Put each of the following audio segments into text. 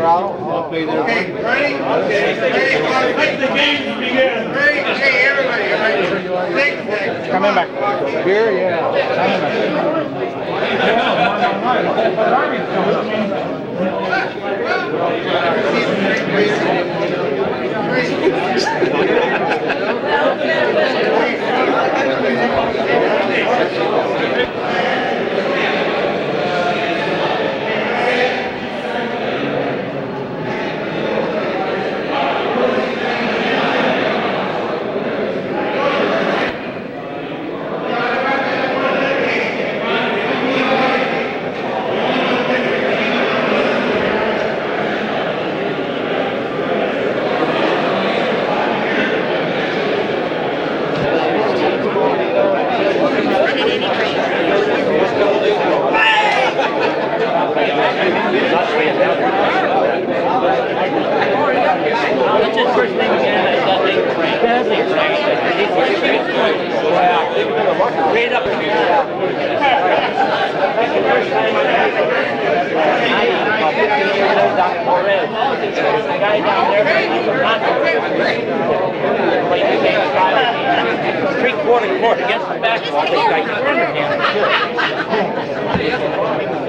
Alvarado. I'll play there. Okay, ready? Okay. Let the game begin. Ready? Hey, everybody. Come in back. Beer, yeah. Three-quarter court against the basketball. This guy turned him.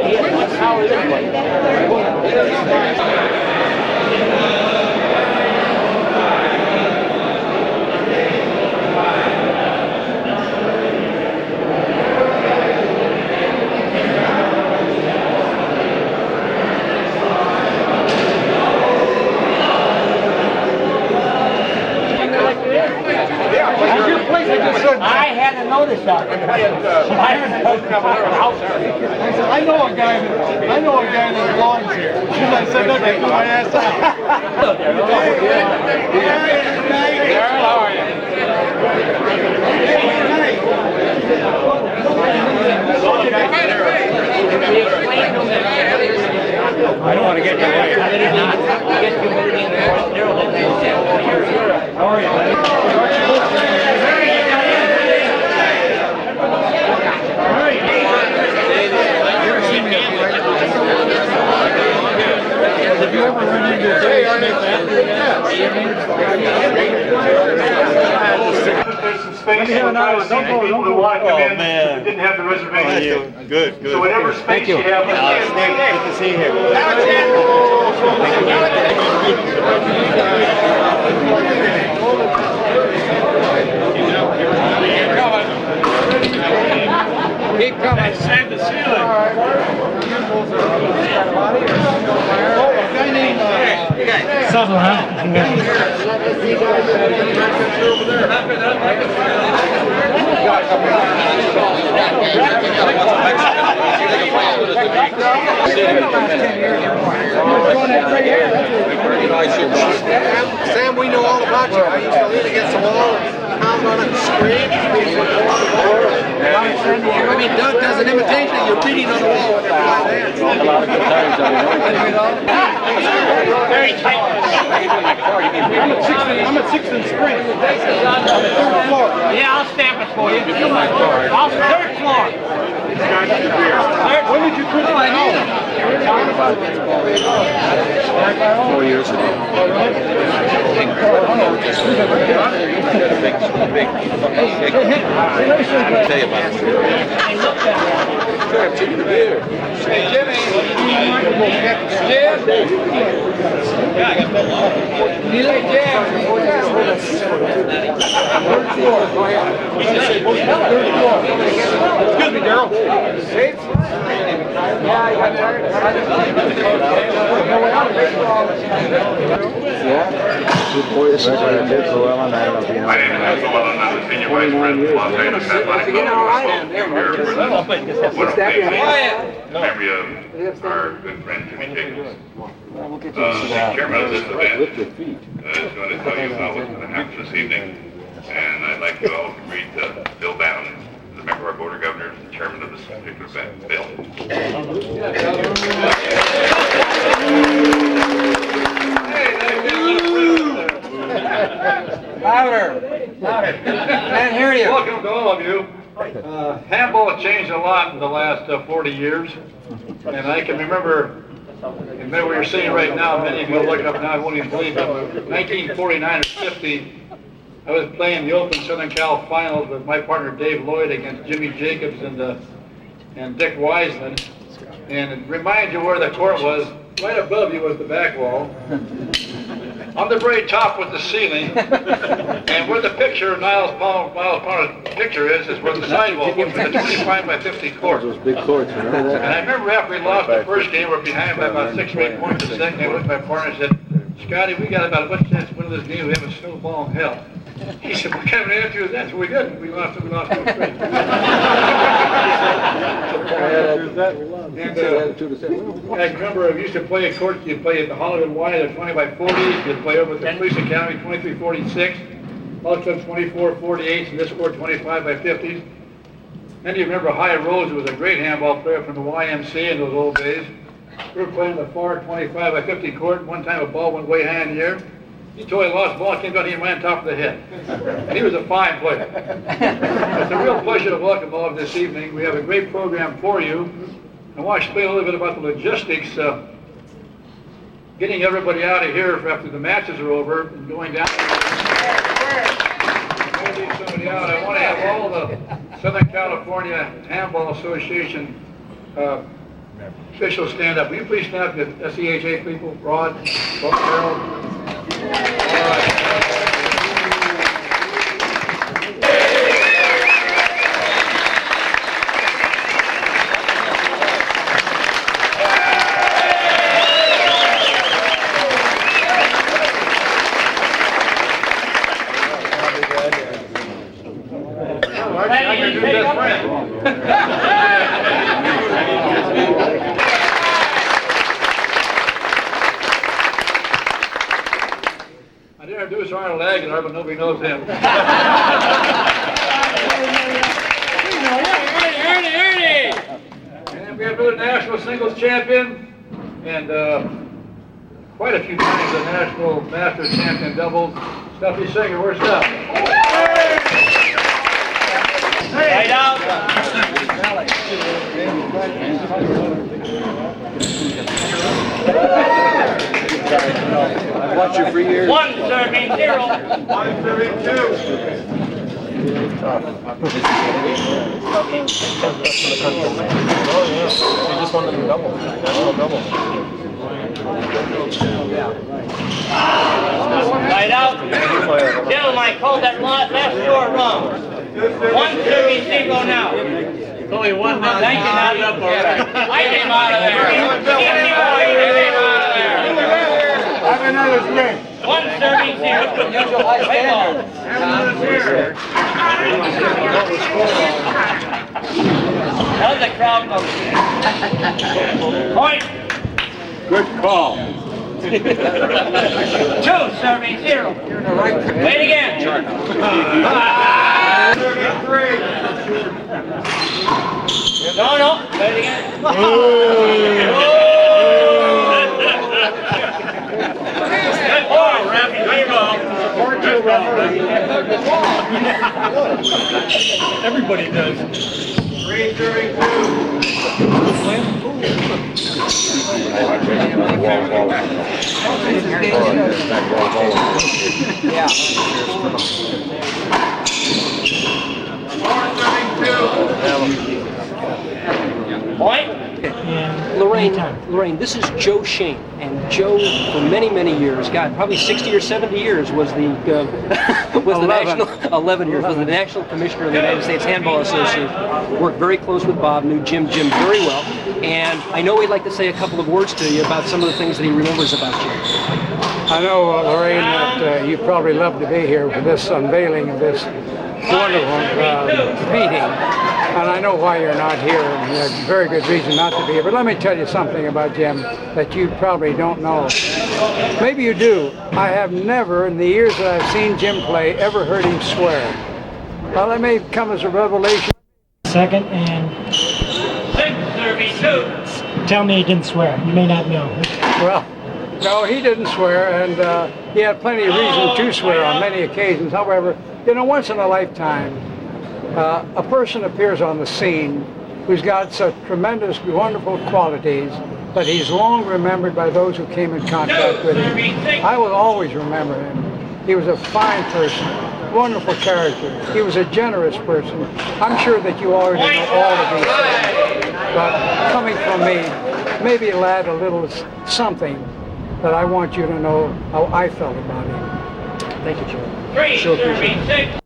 He has much power this way. I hadn't noticed that. I know a guy that belongs here. Because I said, look, I put my ass out. Darryl, how are you? I don't want to get in the way. How are you? Have you ever run into a There's some space for people who want to come in who didn't have the reservation. Good. So whatever space you have, Good to see you here. Keep coming. Save the ceiling. Subak, huh? Sam, we know all about you. I used to lean against the wall, pound on it, and scream. I mean, Doug does an imitation. You're beating on the wall with your flat hands. A lot of good times, Very tight. I'm at 6th and Spring. I'm at 3rd floor. Yeah, I'll stamp it for you. I'll 3rd floor. When did you quit? I know. 4 years ago. Big. I'll tell you about it. Hey, Jimmy. Yeah, I got that long. Excuse me, Darryl. My name is Alvarado, and I'm the senior vice president of Los Angeles Athletic Club. Memory of our good friend Jimmy Jacobs. The chairman of this event is going to tell you about what's going to happen this evening, and I'd like you all to greet Bill Bannon, the member of our board of governors and chairman of this particular event. Bill. Louder. Can't hear you. Welcome to all of you. Handball has changed a lot in the last 40 years, and I can remember And where we're sitting right now, many of you will look up now, I won't even believe it, 1949 or 50, I was playing the Open Southern Cal Finals with my partner Dave Lloyd against Jimmy Jacobs and Dick Wiseman. And it reminds you where the court was. Right above you was the back wall. On the very top was the ceiling. And where the picture, Miles Palmer's picture is where the sidewalk was, with a 25 by 50 court. Those big courts, you know? And I remember after we lost the first game, we were behind by about 6 or 8 points the second game. I looked at my partner and said, Scotty, we got about a much chance to win this game. We have a snowball in hell. He said, what kind of an attitude is that? So we didn't. We lost 2 straight. I remember I used to play at court. You'd play at the Hollywood Y, the 20 by 40s. You'd play over at the Police Academy, 2346. Also 2448s, and this court 25 by 50s. Then you remember High Rose, who was a great handball player from the YMCA in those old days. We were playing the far 25 by 50 court. One time a ball went way high in the air. He totally lost the ball, came down, he ran top of the head. And he was a fine player. It's a real pleasure to welcome all of this evening. We have a great program for you. I want to explain a little bit about the logistics, getting everybody out of here after the matches are over and going down. Somebody out. I want to have all the Southern California Handball Association officials stand up. Will you please stand up, the SEHA people, Rod, Harold? All right. I can do this friend. Introduce Arnold Aguilar, but nobody knows him. And we have another national singles champion, and quite a few times a national master champion doubles. Stuffy Singer, where's Stuff? Right out. I've watched you for years. 1 serving 0. 1 serving 2. You just wanted to double. Right out. Gentlemen, I called that last score wrong. 1 serving 0 now. It's only 1 now. Thank you, Naty. I came out of there. I came out of there. Have another drink. 1 serving 0. Usual high standard. How's the crowd go? Point. Good call. 2 serving 0. Wait again. Serving 3. No. Wait again. Everybody does. 3 serving 2. Yeah. 4 serving 2. Point. Lorraine, this is Joe Shane, and Joe, for many, many years, God, probably 60 or 70 years, was the national 11 years was the national commissioner of the United States Handball Association. Worked very close with Bob, knew Jim very well, and I know he'd like to say a couple of words to you about some of the things that he remembers about you. I know, Lorraine, that you probably love to be here for this unveiling of this wonderful painting. And I know why you're not here, and there's a very good reason not to be here. But let me tell you something about Jim that you probably don't know. Maybe you do. I have never, in the years that I've seen Jim play, ever heard him swear. Well, that may come as a revelation. Second, and 6 serving 2. tell me he didn't swear. You may not know. Well, no, he didn't swear, and he had plenty of reason to swear on many occasions. However, you know, once in a lifetime, a person appears on the scene who's got such tremendous, wonderful qualities but he's long remembered by those who came in contact with him. I will always remember him. He was a fine person, wonderful character. He was a generous person. I'm sure that you already know all of these things, but coming from me, maybe it'll add a little something that I want you to know how I felt about him. Thank you, Joe. Sure appreciate it.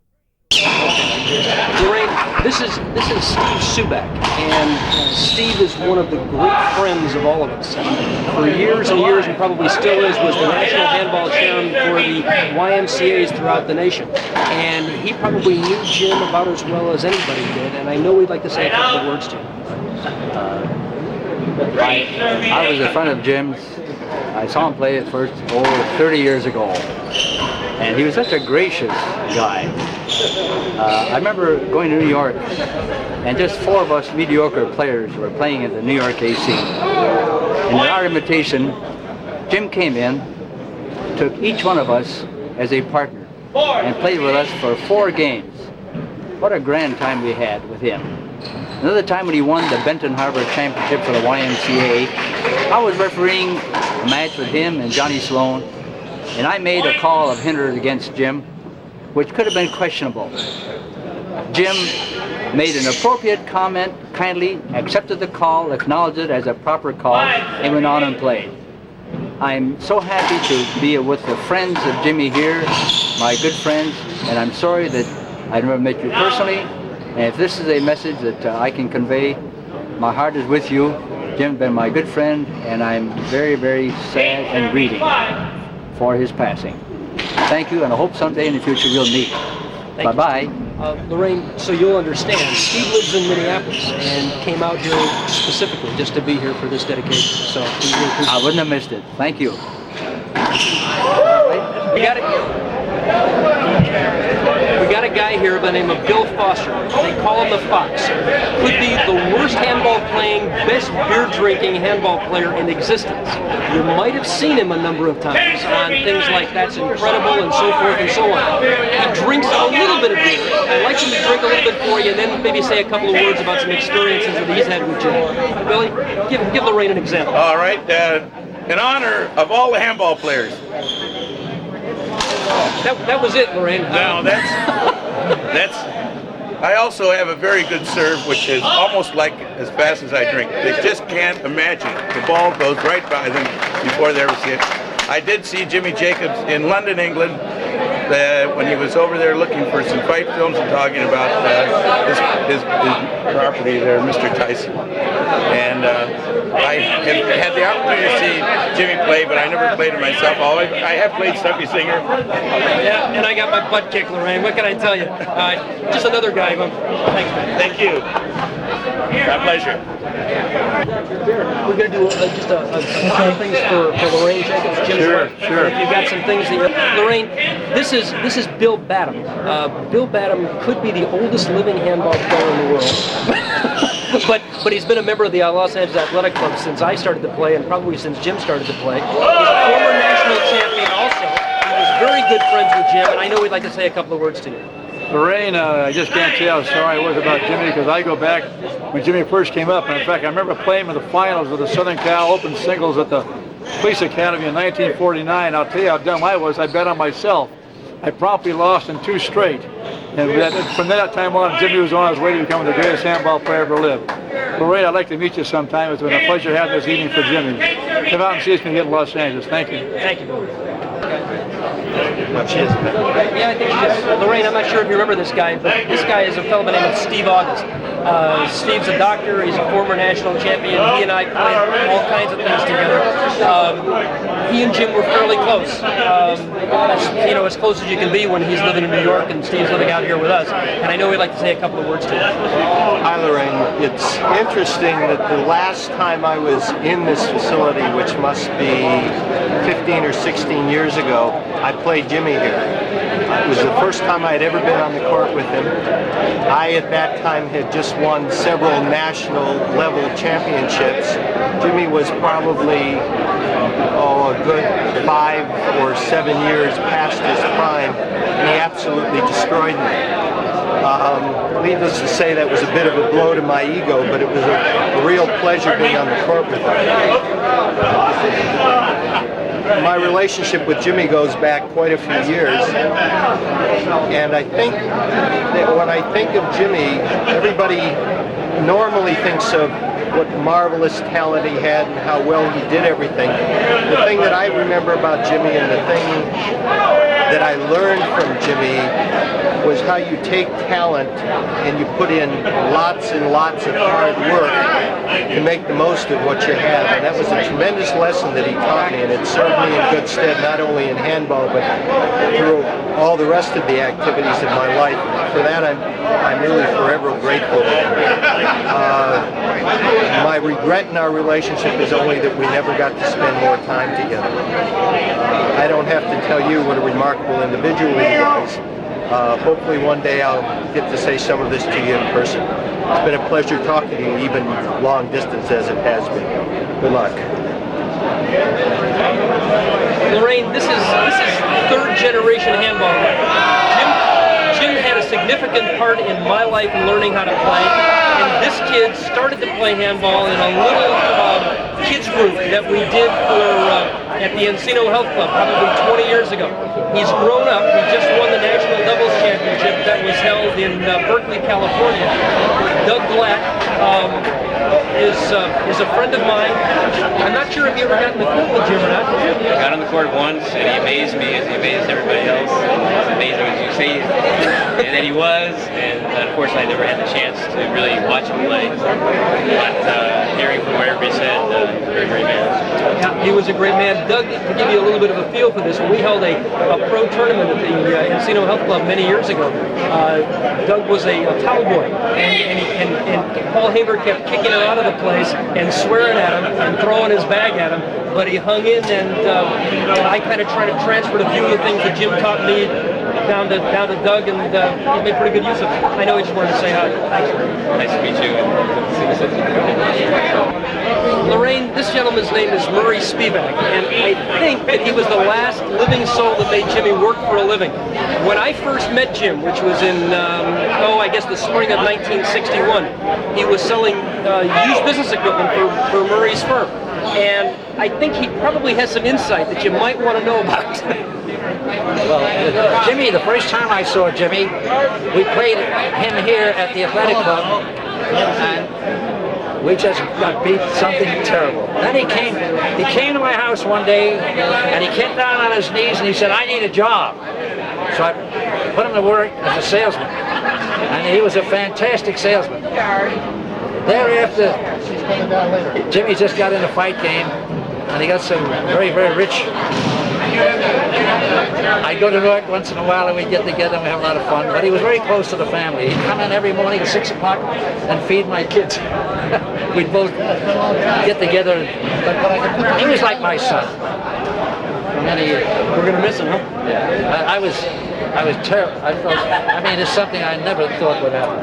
Lorraine, this is Steve Subak, and Steve is one of the great friends of all of us. For years and years, and probably still is, was the national handball chairman for the YMCA's throughout the nation. And he probably knew Jim about as well as anybody did, and I know he'd like to say a couple of words to him. I was a friend of Jim's. I saw him play at first over 30 years ago, and he was such a gracious guy. I remember going to New York, and just 4 of us mediocre players were playing at the New York AC. And in our invitation, Jim came in, took each one of us as a partner, and played with us for 4 games. What a grand time we had with him. Another time when he won the Benton Harbor Championship for the YMCA, I was refereeing a match with him and Johnny Sloan, and I made a call of hindrance against Jim, which could have been questionable. Jim made an appropriate comment, kindly accepted the call, acknowledged it as a proper call, and went on and played. I'm so happy to be with the friends of Jimmy here, my good friends, and I'm sorry that I never met you personally. And if this is a message that I can convey, my heart is with you. Jim's been my good friend, and I'm very, very sad and grieving for his passing. Thank you, and I hope someday in the future we'll meet. Bye-bye. Lorraine, so you'll understand, Steve lives in Minneapolis and came out here specifically just to be here for this dedication. So we really appreciate it. I wouldn't have missed it. Thank you. We got a guy here by the name of Bill Foster. They call him the Fox. Could be the worst handball playing, best beer drinking handball player in existence. You might have seen him a number of times on things like That's Incredible and so forth and so on. He drinks a little bit of beer. I'd like him to drink a little bit for you and then maybe say a couple of words about some experiences that he's had with Jim. Billy, give Lorraine an example. All right. In honor of all the handball players. That was it, Lorraine. No, that's. I also have a very good serve, which is almost like as fast as I drink. They just can't imagine. The ball goes right by them before they ever see it. I did see Jimmy Jacobs in London, England, when he was over there looking for some fight films and talking about his property there, Mr. Tyson. And I had the opportunity to see Jimmy play, but I never played it myself. I have played Stuffy Singer. Yeah, and I got my butt kicked, Lorraine. What can I tell you? Just another guy. Thanks, man. Thank you. My pleasure. We're going to do just a couple things for Lorraine Jacobs. Jim's wife. Sure. If you've got some things that Lorraine, this is Bill Badham. Bill Badham could be the oldest living handball player in the world. But he's been a member of the Los Angeles Athletic Club since I started to play, and probably since Jim started to play. He's a former national champion also. He was very good friends with Jim, and I know he'd like to say a couple of words to you. Lorraine, I just can't tell you how sorry I was about Jimmy, because I go back when Jimmy first came up, and in fact I remember playing in the finals of the Southern Cal Open Singles at the Police Academy in 1949. I'll tell you how dumb I was. I bet on myself. I promptly lost in 2 straight. And from that time on, Jimmy was on his way to becoming the greatest handball player ever lived. Lorraine, I'd like to meet you sometime. It's been a pleasure having this evening for Jimmy. Come out and see us when you get to Los Angeles. Thank you. Thank you. Yeah, I think she is. Lorraine, I'm not sure if you remember this guy, but this guy is a fellow by the name of Steve Augus. Steve's a doctor. He's a former national champion. He and I played all kinds of things together. He and Jim were fairly close. As close as you can be when he's living in New York and Steve's living out here with us. And I know he'd like to say a couple of words to you. Hi, Lorraine. It's interesting that the last time I was in this facility, which must be 15 or 16 years ago, I played Jimmy here. It was the first time I had ever been on the court with him. I, at that time, had just won several national level championships. Jimmy was probably a good 5 or 7 years past his prime, and he absolutely destroyed me. Needless to say, that was a bit of a blow to my ego, but it was a real pleasure being on the court with him. My relationship with Jimmy goes back quite a few years, and I think that when I think of Jimmy, everybody normally thinks of what marvelous talent he had and how well he did everything. The thing that I remember about Jimmy and the thing that I learned from Jimmy was how you take talent and you put in lots and lots of hard work to make the most of what you have. And that was a tremendous lesson that he taught me, and it served me in good stead, not only in handball, but through all the rest of the activities of my life. For that, I'm really forever grateful to him. My regret in our relationship is only that we never got to spend more time together. I don't have to tell you what a remarkable individual he was. Hopefully one day I'll get to say some of this to you in person. It's been a pleasure talking to you, even long distance as it has been. Good luck. Lorraine, this is third generation handball. Jim had a significant part in my life in learning how to play, and this kid started to play handball in a little kids group that we did at the Encino Health Club probably 20 years ago. He's grown up. He just won the National Doubles Championship that was held in Berkeley, California. Doug Lott is a friend of mine. I'm not sure if you ever got in the court with Jim or not. I got on the court once, and he amazed me as he amazed everybody else. As amazing as you say, and then he was, and unfortunately I never had the chance to really watch him play. But hearing from what everybody said, very, very man. Yeah, he was a great man. Doug, to give you a little bit of a feel for this, when we held a pro tournament at the Encino Health Club many years ago, Doug was a towel boy, and Paul Haber kept kicking him out of the place and swearing at him and throwing his bag at him, but he hung in, and I kind of tried to transfer a few of the things that Jim taught me down to Doug, and he made pretty good use of it. I know he just wanted to say hi. Thanks. Nice to meet you. Lorraine, this gentleman's name is Murray Spivak, and I think that he was the last living soul that made Jimmy work for a living. When I first met Jim, which was in, I guess the spring of 1961, he was selling used business equipment for Murray's firm. And I think he probably has some insight that you might want to know about. Well, Jimmy, the first time I saw Jimmy, we played him here at the athletic club, and we just got beat something terrible. Then he came to my house one day, and he came down on his knees and he said, "I need a job." So I put him to work as a salesman, and he was a fantastic salesman. Thereafter, Jimmy just got in a fight game, and he got some very, very rich. I'd go to work once in a while, and we'd get together and we'd have a lot of fun, but he was very close to the family. He'd come in every morning at 6 o'clock and feed my kids. We'd both get together. He was like my son for many years. We're going to miss him, huh? Yeah. I was terrible. It's something I never thought would happen.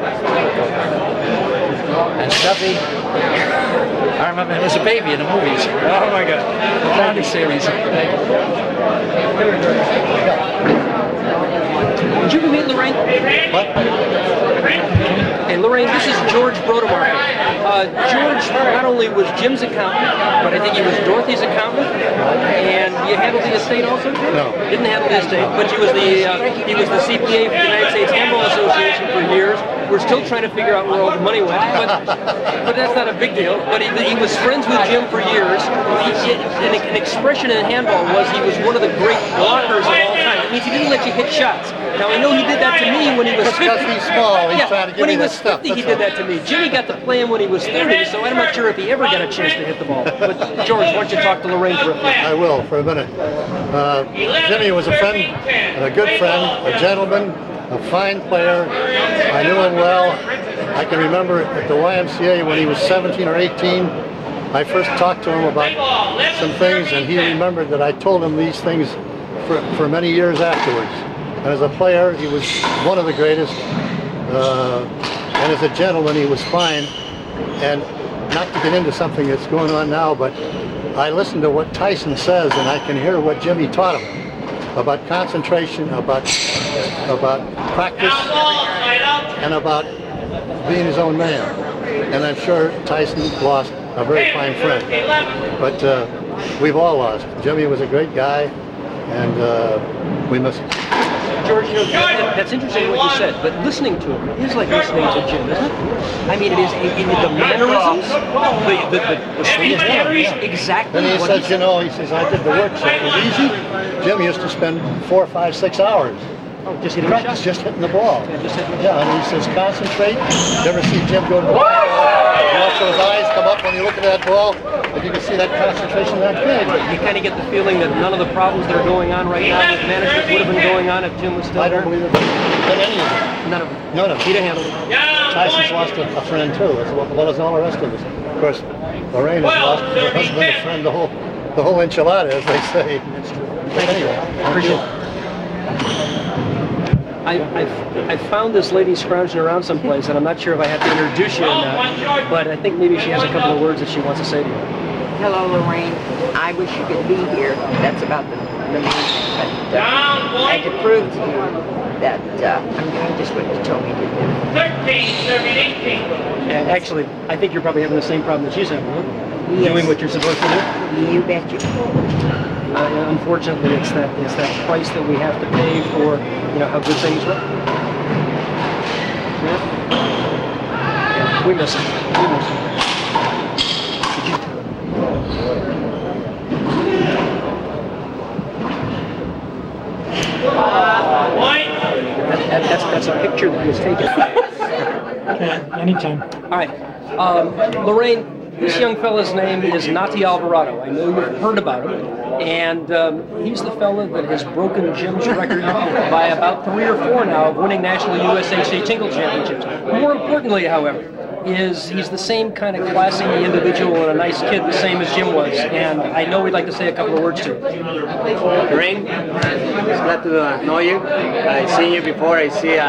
And Stuffy, I remember him as a baby in the movies. Oh my God. The comedy series. Did you meet Lorraine? What? Hey, Lorraine, this is George Brodemarker. George not only was Jim's accountant, but I think he was Dorothy's accountant. And you handled the estate also? No. Didn't handle the estate, but he was the CPA for the United States Handball Association for years. We're still trying to figure out where all the money went, but that's not a big deal. But he was friends with Jim for years. An expression in handball was he was one of the great blockers of all time. It means he didn't let you hit shots. Now I know he did that to me when he was 50. Because he's small, he's trying to give when he me was that 50, stuff. he did that to me. Jimmy got to play him when he was 30, so I'm not sure if he ever got a chance to hit the ball. But George, why don't you talk to Lorraine for a minute? I will, for a minute. Jimmy was a friend, a good friend, a gentleman, a fine player. I knew him well. I can remember at the YMCA when he was 17 or 18, I first talked to him about some things, and he remembered that I told him these things for many years afterwards. And as a player, he was one of the greatest, and as a gentleman, he was fine. And not to get into something that's going on now, but I listen to what Tyson says, and I can hear what Jimmy taught him. about concentration, about practice, and about being his own man. And I'm sure Tyson lost a very fine friend. But we've all lost. Jimmy was a great guy, and we miss him. George, you know, that's interesting what you said, but listening to him is like listening to Jim, isn't it? I mean, it is the mannerisms, the speech patterns, exactly. And he says, you know, he says, I did the work, so it was easy. Jim used to spend 4, 5, 6 hours. Oh, just hitting practice, just hitting the ball. Yeah, just hitting the ball. Yeah, and he says, concentrate. You ever see Jim go to the ball? You watch those eyes come up when you look at that ball, and you can see that concentration that big. You kind of get the feeling that none of the problems that are going on right now with management would have been going on if Jim was still there. I don't believe it. Been any of them. None of them. None of them. He'd have handled it. Tyson's lost a friend too, as well as all the rest of us. Of course, Lorraine has lost her husband, a friend, the whole enchilada, as they say. That's true. But anyway, appreciate it. I found this lady scrounging around someplace, and I'm not sure if I have to introduce you or not, but I think maybe she has a couple of words that she wants to say to you. Hello, Lorraine. I wish you could be here. That's about the main thing. But I could prove to you that I'm doing just what you told me to do. 13, 18. And actually, I think you're probably having the same problem that she's having, huh? Yes. Doing what you're supposed to do. You betcha. Unfortunately, it's that price that we have to pay for, you know, how good things look. Yeah, we miss it. We miss it. That's a picture that was taken. Okay, anytime. All right, Lorraine. This young fella's name is Naty Alvarado. I know you've heard about him, and he's the fella that has broken Jim's record by about 3 or 4 now of winning national USAC Tingle Championships. More importantly, however, is he's the same kind of classy individual and a nice kid, the same as Jim was, and I know we'd like to say a couple of words to him. Lorraine, it's glad to know you. I've seen you before. I've seen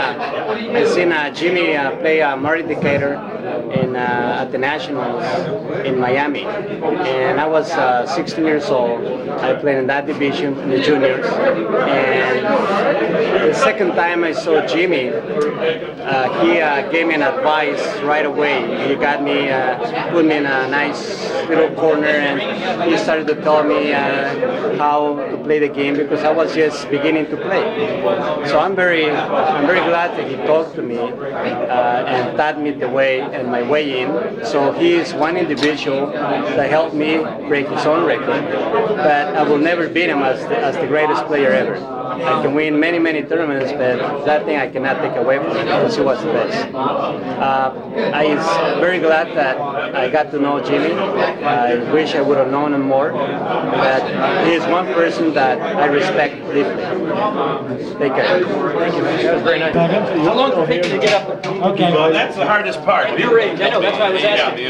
Jimmy play Marty Decatur at the Nationals in Miami, and I was 16 years old. I played in that division in the juniors, and the second time I saw Jimmy, he gave me an advice right away. He got me, put me in a nice little corner, and he started to tell me how to play the game because I was just beginning to play. So I'm very glad that he talked to me and taught me the way and my way in. So he is one individual that helped me break his own record, but I will never beat him as the greatest player ever. I can win many, many tournaments, but that thing I cannot take away from him because he was the best. I am very glad that I got to know Jimmy. I wish I would have known him more, but he is one person that I respect deeply. Take care. Thank you, man. That was very nice. How long did it take you to get up there? Okay. Well, that's the hardest part. Your age, I know, that's why I was asking.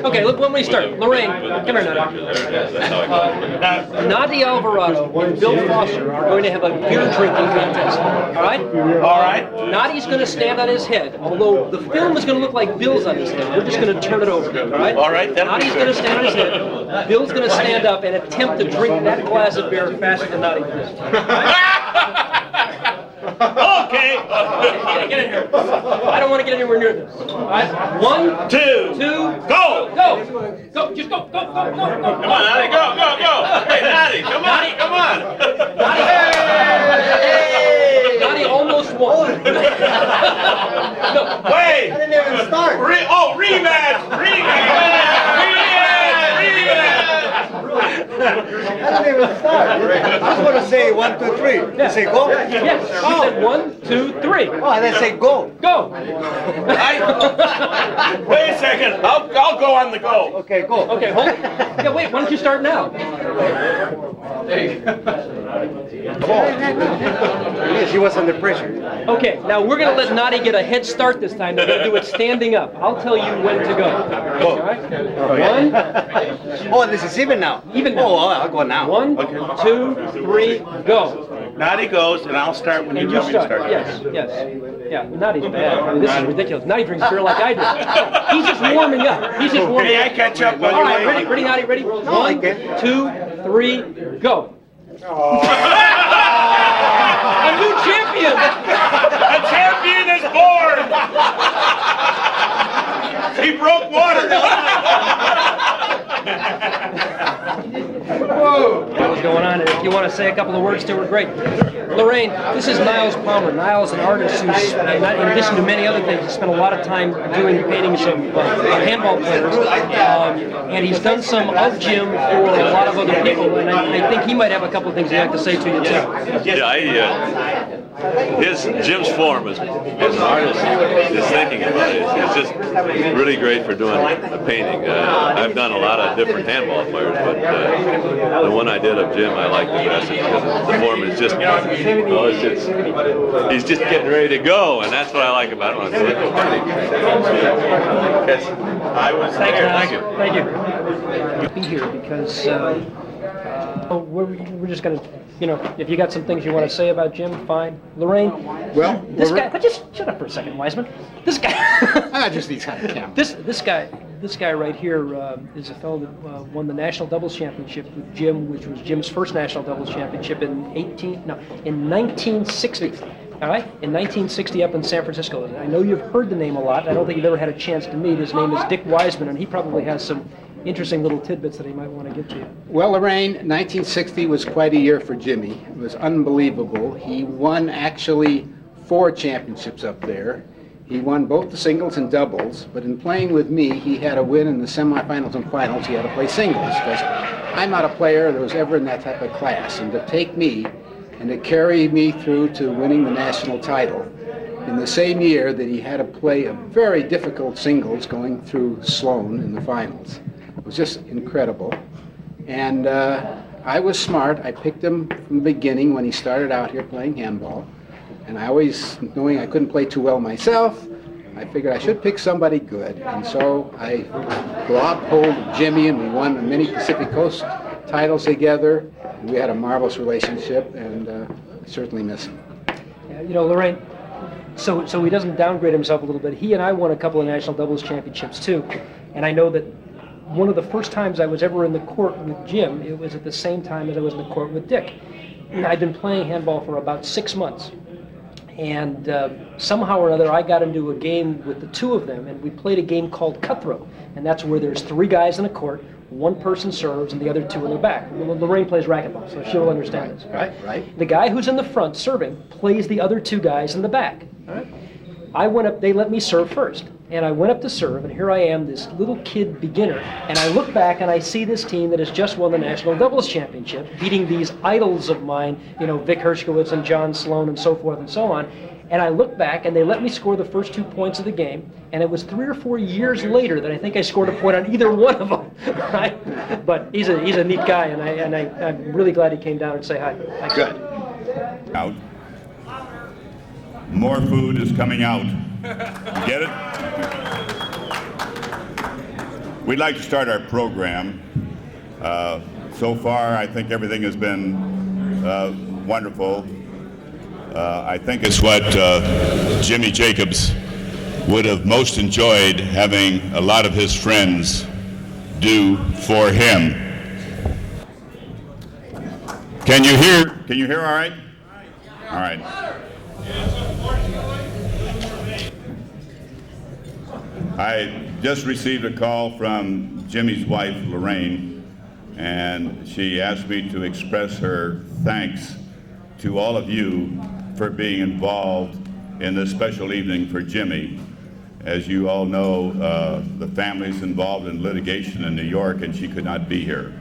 Okay, look, when we start. Lorraine, come here, Naty. Naty Alvarado and Bill Foster are going to have a beer drinking contest. All right? All right. Naty's going to stand on his head, although the film is going to look like Bill's on his head. We're just going to turn it over. All right? All right. Naty's going to stand on his head. Bill's going to stand up and attempt to drink that glass of beer faster than Naty can. Okay. Get in here. I don't want to get anywhere near this. All right? 1, 2, go! Go! Go! Just go! Go! Go! Go! Go! Come on, Naty, go! Hey, Naty, come on! Come on! Naty almost won. No. Wait! I didn't even start. Rematch! I didn't even start. I was going to say 1, 2, 3. You say go? Yes. You said 1, 2, 3. Oh, and then say go. Go. Wait a second. I'll go on the go. Okay, go. Okay, hold. Yeah, wait. Why don't you start now? Come on. Yes, he was under pressure. Okay. Now we're gonna let Naty get a head start this time. We're gonna do it standing up. I'll tell you when to go. Go. All right. 1. Oh, this is even now. Even now. Oh, I'll go now. 1, 2, 3, go. Naty goes, and I'll start when you And tell me to start. start. Yes. Yeah, Naty's bad. I mean, this is ridiculous. Naty drinks beer like I do. He's just warming up. He's just warming May up. I catch up on All your right, way? ready, Naty, ready? No, I 1, can't. 2, 3, go. A new champion! A champion is born! He broke water! Whoa! What was going on? If you want to say a couple of words to her, great. Lorraine, this is Niles Palmer. Niles, an artist who's, in addition to many other things, has spent a lot of time doing paintings of handball players. And he's done some of Jim for a lot of other people. And I think he might have a couple of things he'd like to say to you, too. Yeah, Jim's form as an artist is thinking about it. It's just really great for doing a painting. I've done a lot of different handball players, but the one I did of Jim I like the best because the form is just, he's just getting ready to go, and that's what I like about it when I look at painting. I was there. Thank you. Thank you. Be here because we're just going to, if you got some things you want to say about Jim, fine. Lorraine, well, this guy, but just shut up for a second, Wiseman. This guy, I just need kind of camera. This guy right here is a fellow that won the national doubles championship with Jim, which was Jim's first national doubles championship in 1960. All right, in 1960 up in San Francisco. I know you've heard the name a lot. I don't think you've ever had a chance to meet. His name is Dick Wiseman, and he probably has some interesting little tidbits that he might want to give to you. Well, Lorraine, 1960 was quite a year for Jimmy. It was unbelievable. He won actually 4 championships up there. He won both the singles and doubles, but in playing with me, he had to win in the semifinals and finals. He had to play singles, because I'm not a player that was ever in that type of class. And to take me and to carry me through to winning the national title in the same year that he had to play a very difficult singles going through Sloan in the finals. It was just incredible. And I was smart. I picked him from the beginning when he started out here playing handball. And I always, knowing I couldn't play too well myself, I figured I should pick somebody good. And so I grabbed hold of Jimmy, and we won many Pacific Coast titles together. And we had a marvelous relationship, and I certainly miss him. Yeah, Lorraine, so he doesn't downgrade himself a little bit. He and I won a couple of national doubles championships too. And I know that one of the first times I was ever in the court with Jim, it was at the same time as I was in the court with Dick. I'd been playing handball for about 6 months. And somehow or other, I got into a game with the two of them, and we played a game called Cutthroat. And that's where there's 3 guys in a court, one person serves, and the other 2 in the back. Lorraine plays racquetball, so she'll understand this. Right. The guy who's in the front serving plays the other 2 guys in the back. All right? I went up, they let me serve first. And I went up to serve, and here I am, this little kid beginner, and I look back and I see this team that has just won the National Doubles Championship, beating these idols of mine, Vic Hershkowitz and John Sloan and so forth and so on. And I look back, and they let me score the first 2 points of the game, and it was 3 or 4 years later that I think I scored a point on either one of them, right? But he's a neat guy, and I'm really glad he came down and say hi. Good. Out. More food is coming out. You get it? We'd like to start our program. So far, I think everything has been wonderful. I think it's what Jimmy Jacobs would have most enjoyed having a lot of his friends do for him. Can you hear? Can you hear all right? All right. I just received a call from Jimmy's wife, Lorraine, and she asked me to express her thanks to all of you for being involved in this special evening for Jimmy. As you all know, the family's involved in litigation in New York, and she could not be here.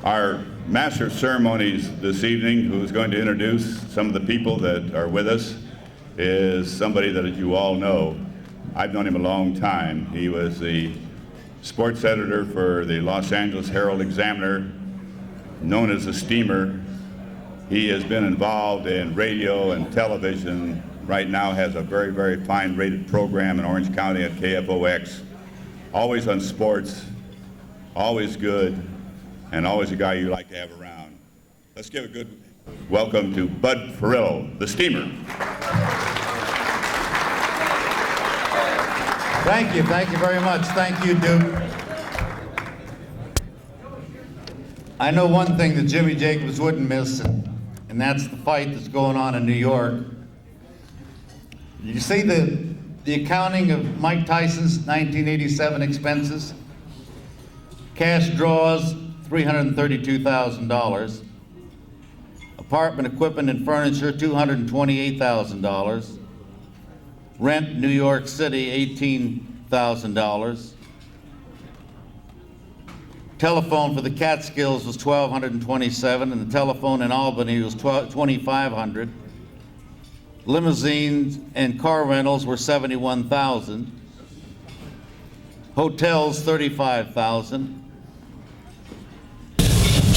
Our master of ceremonies this evening, who is going to introduce some of the people that are with us, is somebody that you all know. I've known him a long time. He was the sports editor for the Los Angeles Herald-Examiner, known as the Steamer. He has been involved in radio and television. Right now has a very, very fine rated program in Orange County at KFOX. Always on sports, always good, and always a guy you like to have around. Let's give a good welcome to Bud Ferrillo, the Steamer. Thank you very much. Thank you, Duke. I know one thing that Jimmy Jacobs wouldn't miss, and that's the fight that's going on in New York. You see the accounting of Mike Tyson's 1987 expenses? Cash draws, $332,000. Apartment equipment and furniture, $228,000. Rent, New York City, $18,000. Telephone for the Catskills was $1,227, and the telephone in Albany was $2,500. Limousines and car rentals were $71,000. Hotels, $35,000.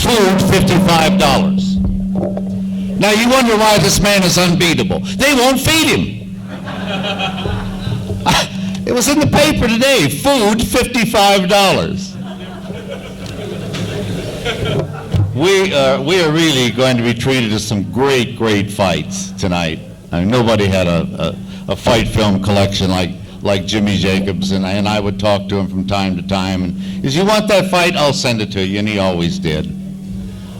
Food, $55. Now you wonder why this man is unbeatable. They won't feed him. It was in the paper today, food, $55. We are really going to be treated to some great, great fights tonight. I mean, nobody had a fight film collection like Jimmy Jacobs, and I would talk to him from time to time. And if you want that fight, I'll send it to you, and he always did.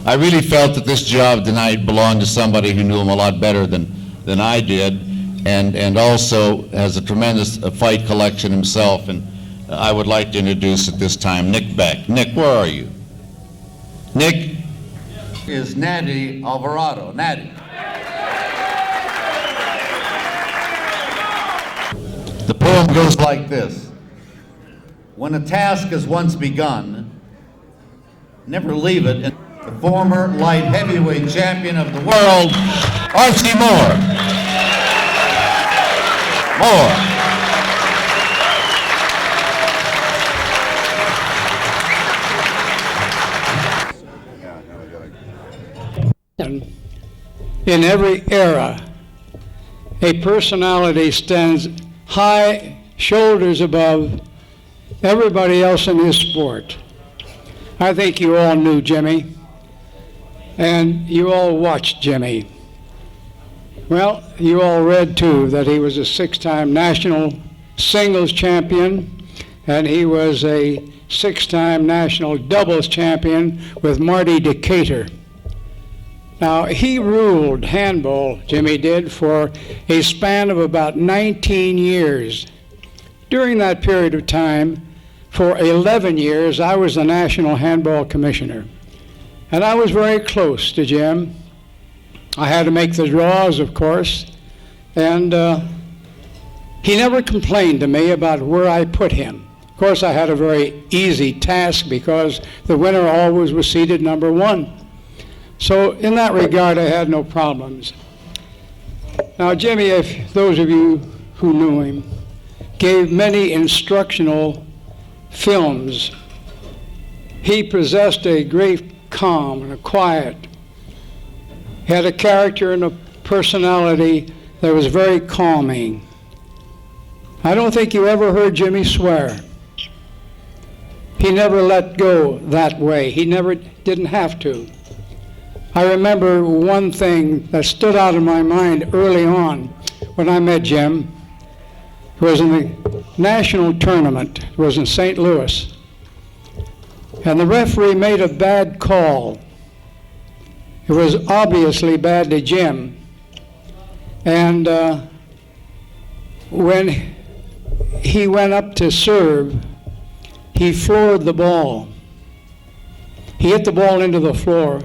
I really felt that this job tonight belonged to somebody who knew him a lot better than I did, and also has a tremendous fight collection himself. And I would like to introduce at this time Nick Beck. Nick, where are you? Nick? Is Naty Alvarado. Naty. The poem goes like this. When a task is once begun, never leave it. The former light heavyweight champion of the world, Archie Moore. In every era, a personality stands high, shoulders above everybody else in his sport. I think you all knew Jimmy, and you all watched Jimmy. Well, you all read too that he was a 6-time national singles champion, and he was a 6-time national doubles champion with Marty Decatur. Now, he ruled handball, Jimmy did, for a span of about 19 years. During that period of time, for 11 years, I was the National Handball Commissioner. And I was very close to Jim. I had to make the draws, of course, and he never complained to me about where I put him. Of course, I had a very easy task because the winner always was seated number 1. So in that regard, I had no problems. Now, Jimmy, if those of you who knew him, gave many instructional films. He possessed a great calm and a quiet. He had a character and a personality that was very calming. I don't think you ever heard Jimmy swear. He never let go that way. He never didn't have to. I remember one thing that stood out in my mind early on when I met Jim. It was in the national tournament. It was in St. Louis. And the referee made a bad call. It was obviously bad to Jim. And when he went up to serve, he floored the ball. He hit the ball into the floor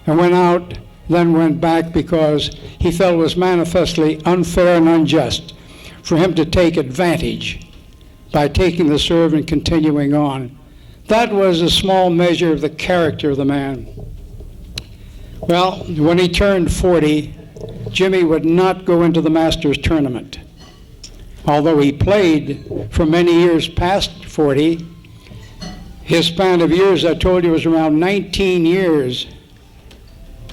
and went out, then went back because he felt it was manifestly unfair and unjust for him to take advantage by taking the serve and continuing on. That was a small measure of the character of the man. Well, when he turned 40, Jimmy would not go into the Masters tournament. Although he played for many years past 40, his span of years, I told you, was around 19 years.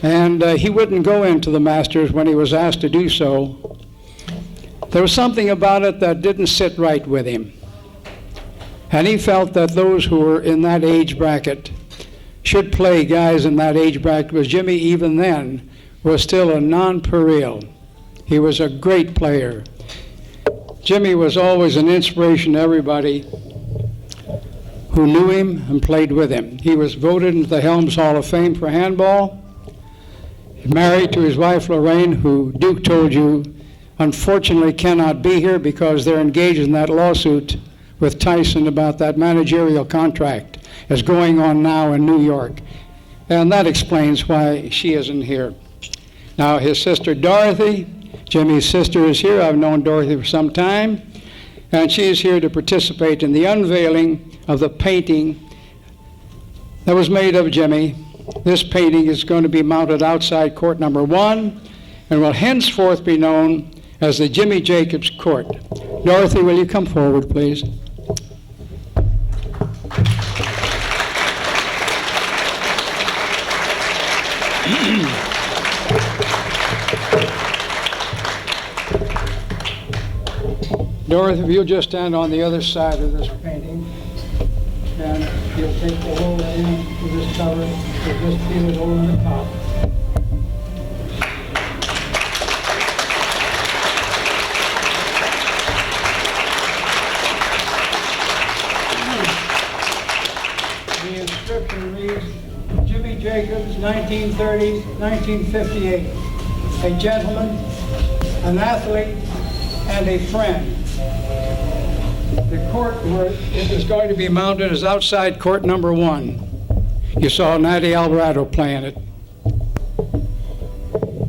And he wouldn't go into the Masters when he was asked to do so. There was something about it that didn't sit right with him. And he felt that those who were in that age bracket should play guys in that age bracket, because Jimmy, even then, was still a nonpareil. He was a great player. Jimmy was always an inspiration to everybody. who knew him and played with him. He was voted into the Helms Hall of Fame for handball. Married to his wife Lorraine, who Duke told you unfortunately cannot be here because they're engaged in that lawsuit with Tyson about that managerial contract that's going on now in New York. And that explains why she isn't here. Now his sister Dorothy, Jimmy's sister, is here. I've known Dorothy for some time, and she is here to participate in the unveiling of the painting that was made of Jimmy. This painting is going to be mounted outside court number 1 and will henceforth be known as the Jimmy Jacobs Court. Dorothy, will you come forward, please? Dorothy, if you'll just stand on the other side of this painting, and you'll take the whole end of this cover, you'll just peel it over the top. The inscription reads, Jimmy Jacobs, 1930-1958, a gentleman, an athlete, and a friend. The court where it is going to be mounted is outside court number 1. You saw Naty Alvarado playing it.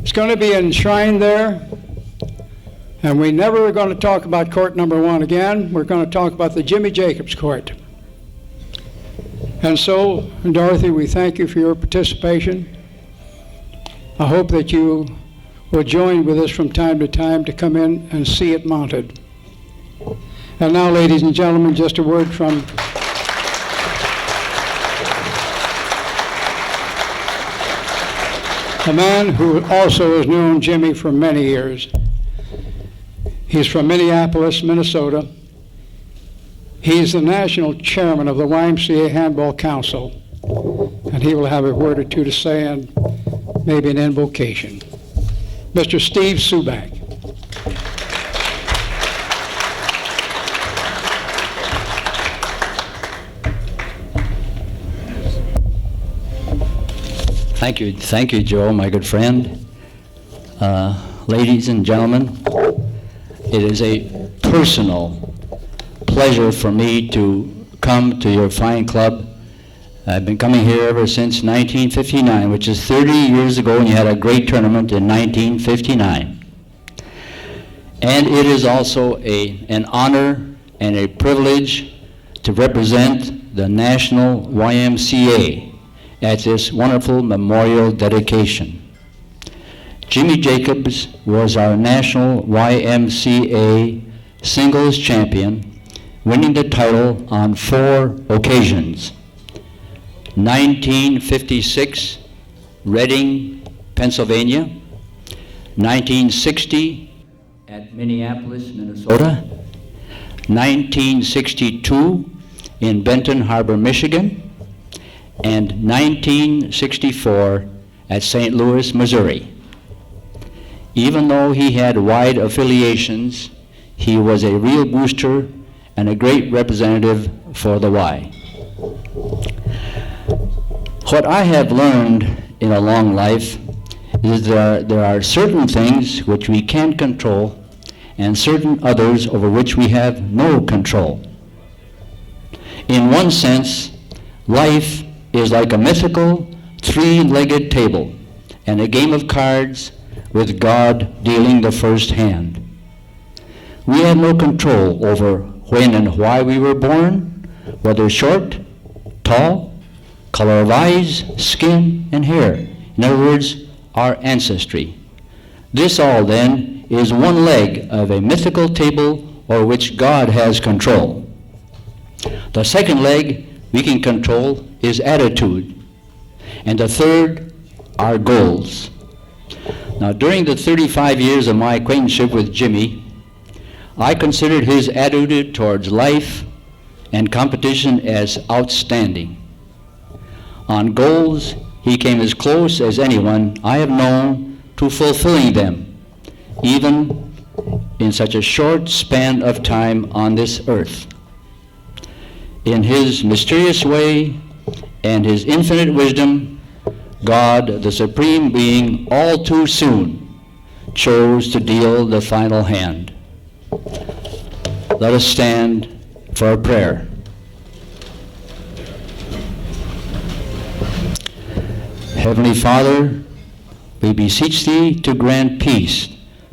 It's going to be enshrined there, and we never are going to talk about court number 1 again. We're going to talk about the Jimmy Jacobs Court. And so, Dorothy, we thank you for your participation. I hope that you will join with us from time to time to come in and see it mounted. And now, ladies and gentlemen, just a word from a man who also has known Jimmy for many years. He's from Minneapolis, Minnesota. He's the national chairman of the YMCA Handball Council, and he will have a word or two to say and maybe an invocation. Mr. Steve Subak. Thank you, Joe, my good friend. Ladies and gentlemen, it is a personal pleasure for me to come to your fine club. I've been coming here ever since 1959, which is 30 years ago, and you had a great tournament in 1959. And it is also an honor and a privilege to represent the National YMCA at this wonderful memorial dedication. Jimmy Jacobs was our National YMCA singles champion, winning the title on 4 occasions. 1956, Reading, Pennsylvania. 1960, at Minneapolis, Minnesota. 1962, in Benton Harbor, Michigan. And 1964 at St. Louis, Missouri. Even though he had wide affiliations, he was a real booster and a great representative for the Y. What I have learned in a long life is there are certain things which we can control and certain others over which we have no control. In one sense, life is like a mythical 3-legged table and a game of cards with God dealing the first hand. We have no control over when and why we were born, whether short, tall, color of eyes, skin, and hair. In other words, our ancestry. This all then is one leg of a mythical table over which God has control. The second leg we can control is attitude. And the third, our goals. Now, during the 35 years of my acquaintanceship with Jimmy, I considered his attitude towards life and competition as outstanding. On goals, he came as close as anyone I have known to fulfilling them, even in such a short span of time on this earth. In His mysterious way and His infinite wisdom, God, the Supreme Being, all too soon chose to deal the final hand. Let us stand for a prayer. Heavenly Father, we beseech Thee to grant peace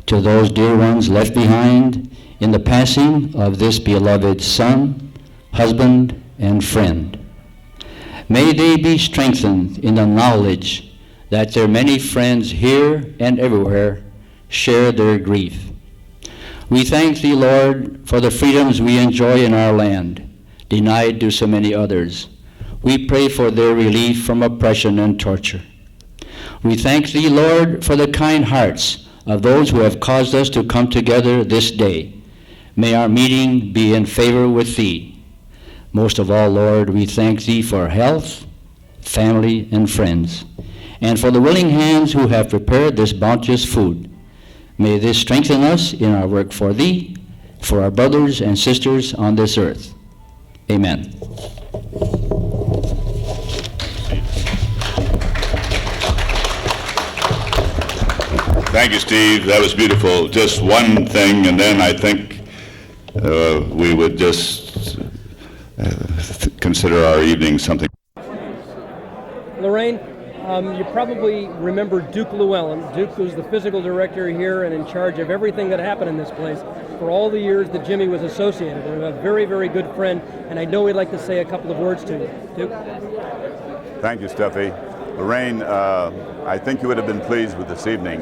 to those dear ones left behind in the passing of this beloved son, husband, and friend. May they be strengthened in the knowledge that their many friends here and everywhere share their grief. We thank Thee, Lord, for the freedoms we enjoy in our land, denied to so many others. We pray for their relief from oppression and torture. We thank Thee, Lord, for the kind hearts of those who have caused us to come together this day. May our meeting be in favor with Thee. Most of all, Lord, we thank Thee for health, family, and friends, and for the willing hands who have prepared this bounteous food. May this strengthen us in our work for Thee, for our brothers and sisters on this earth. Amen. Thank you, Steve. That was beautiful. Just one thing, and then I think we would just consider our evening something. Lorraine, you probably remember Duke Llewellyn. Duke was the physical director here and in charge of everything that happened in this place for all the years that Jimmy was associated. And a very, very good friend, and I know he'd like to say a couple of words to you. Duke? Thank you, Stuffy. Lorraine, I think you would have been pleased with this evening.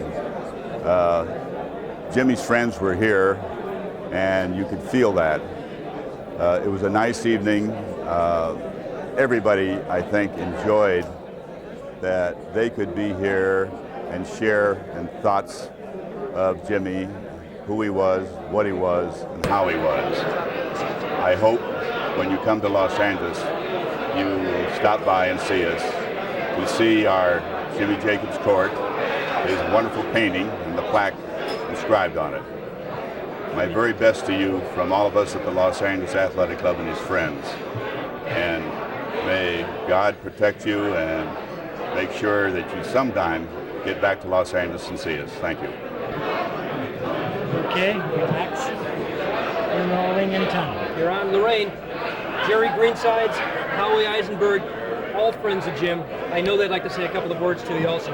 Jimmy's friends were here, and you could feel that. It was a nice evening. Everybody, I think, enjoyed that they could be here and share in thoughts of Jimmy, who he was, what he was, and how he was. I hope when you come to Los Angeles, you will stop by and see us. To see our Jimmy Jacobs court, his wonderful painting, and the plaque inscribed on it. My very best to you from all of us at the Los Angeles Athletic Club and his friends. And may God protect you and make sure that you sometime get back to Los Angeles and see us. Thank you. Okay, relax. We're rolling in time. You're on, Lorraine. Jerry Greensides, Howie Eisenberg, all friends of Jim. I know they'd like to say a couple of words to you also.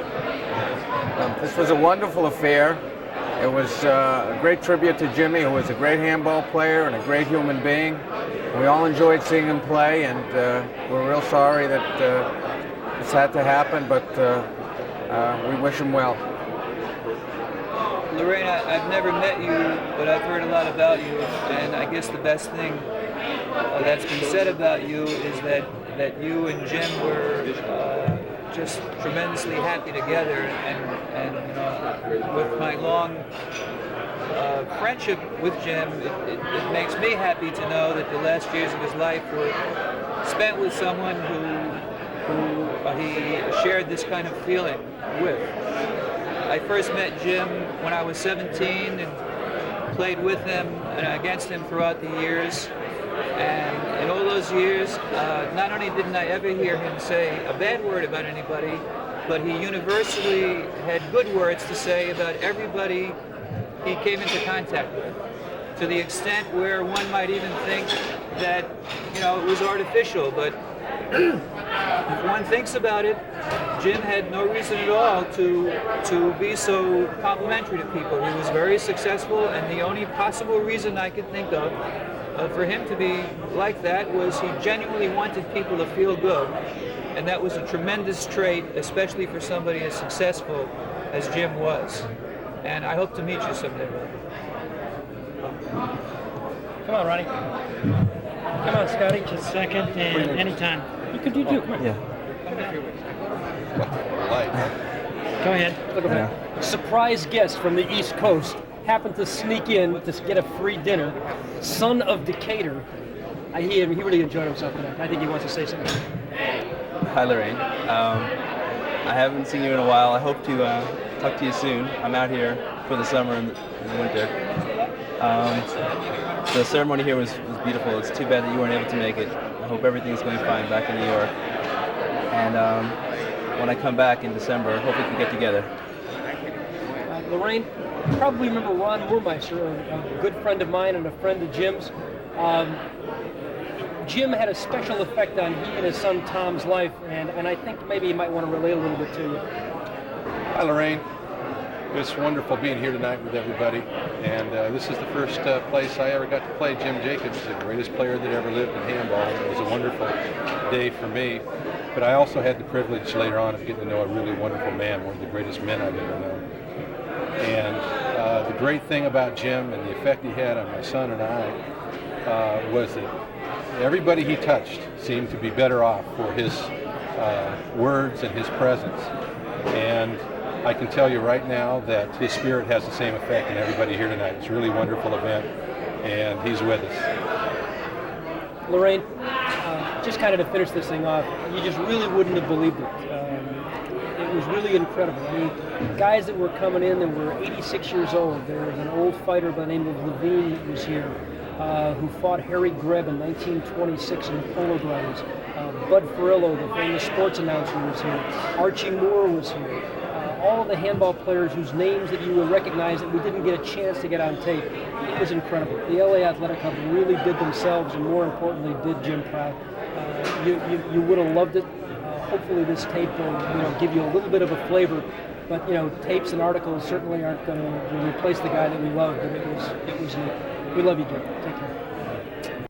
This was a wonderful affair. It was a great tribute to Jimmy, who was a great handball player and a great human being. We all enjoyed seeing him play, and we're real sorry that this had to happen, but we wish him well. Lorraine, I've never met you, but I've heard a lot about you, and I guess the best thing that's been said about you is that you and Jim were just tremendously happy together, and with my long friendship with Jim, it makes me happy to know that the last years of his life were spent with someone who he shared this kind of feeling with. I first met Jim when I was 17 and played with him and against him throughout the years. And in all those years, not only didn't I ever hear him say a bad word about anybody, but he universally had good words to say about everybody he came into contact with, to the extent where one might even think that, it was artificial. But if one thinks about it, Jim had no reason at all to be so complimentary to people. He was very successful, and the only possible reason I could think of for him to be like that was he genuinely wanted people to feel good, and that was a tremendous trait, especially for somebody as successful as Jim was. And I hope to meet you someday. Come on, Ronnie. Come on, Scotty. Just a second, and anytime. You can do too. Come on. Yeah. Go ahead. Look at that. Surprise guest from the East Coast happened to sneak in to get a free dinner. Son of Decatur. He really enjoyed himself tonight. I think he wants to say something. Hi, Lorraine. I haven't seen you in a while. I hope to talk to you soon. I'm out here for the summer and the winter. The ceremony here was beautiful. It's too bad that you weren't able to make it. I hope everything's going fine back in New York. And when I come back in December, I hope we can get together. Lorraine, you probably remember Ron Moormeister, a good friend of mine and a friend of Jim's. Jim had a special effect on he and his son Tom's life, and I think maybe you might want to relate a little bit to you. Hi, Lorraine. It's wonderful being here tonight with everybody, and this is the first place I ever got to play Jim Jacobs, the greatest player that ever lived in handball. It was a wonderful day for me, but I also had the privilege later on of getting to know a really wonderful man, one of the greatest men I've ever known. And the great thing about Jim and the effect he had on my son and I was that everybody he touched seemed to be better off for his words and his presence. And I can tell you right now that his spirit has the same effect on everybody here tonight. It's a really wonderful event, and he's with us. Lorraine, just kind of to finish this thing off, you just really wouldn't have believed it. It was really incredible. I mean, guys that were coming in that were 86 years old. There was an old fighter by the name of Levine that was here, who fought Harry Greb in 1926 in the Polo Grounds. Bud Ferrillo, the famous sports announcer, was here. Archie Moore was here. All of the handball players whose names that you would recognize that we didn't get a chance to get on tape. It was incredible. The LA Athletic Club really did themselves, and more importantly, did Jim proud. You would have loved it. Hopefully this tape will give you a little bit of a flavor, but tapes and articles certainly aren't going to replace the guy that we love, but it was neat. We love you, Jim. Take care.